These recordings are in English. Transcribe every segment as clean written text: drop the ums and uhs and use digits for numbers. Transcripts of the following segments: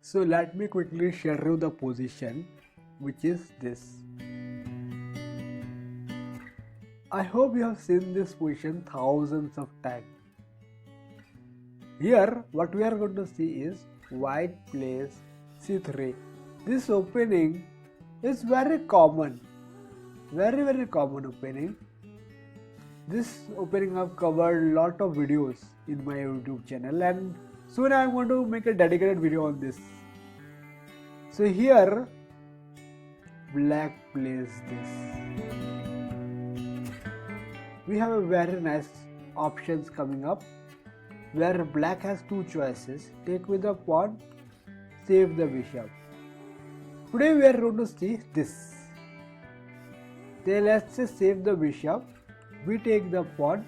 So let me quickly show you the position, which is this. I hope you have seen this position thousands of times. Here what we are going to see is white plays c3. This opening is very common, very common opening. This opening I've covered lot of videos in my YouTube channel, and soon I am going to make a dedicated video on this. So here black plays this. We have a very nice options coming up where black has two choices: take with the pawn, save the bishop. Today we are going to see this. Then let's say save the bishop, we take the pawn.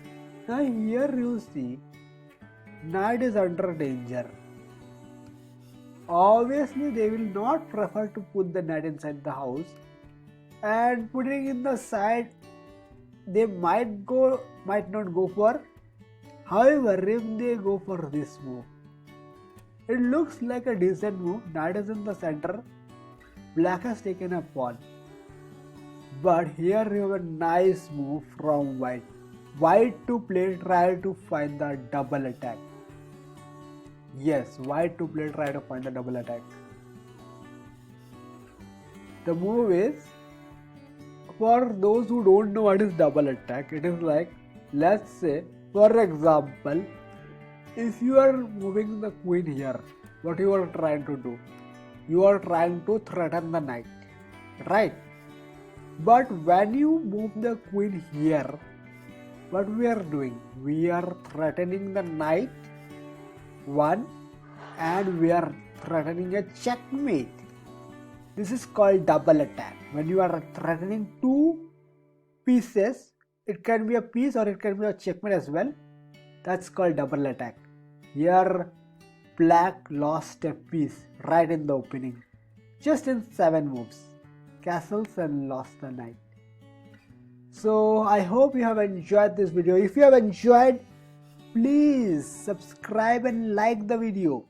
Now here you see knight is under danger. Obviously they will not prefer to put the knight inside the house, and putting in the side they might not go for. However, if they go for this move, it looks like a decent move. Knight is in the center, black has taken a pawn. But here you have a nice move from white. White to play try to find the double attack. Yes, white to play try to find the double attack. The move is, for those who don't know what is double attack, it is like, let's say for example, if you are moving the queen here, what you are trying to do? You are trying to threaten the knight, right? But when you move the queen here, what we are doing? We are threatening the knight, one, and we are threatening a checkmate. This is called double attack. When you are threatening two pieces, it can be a piece or it can be a checkmate as well. That's called double attack. Here black lost a piece right in the opening, just in 7 moves, castles, and lost the knight. So I hope you have enjoyed this video. If you have enjoyed, please subscribe and like the video.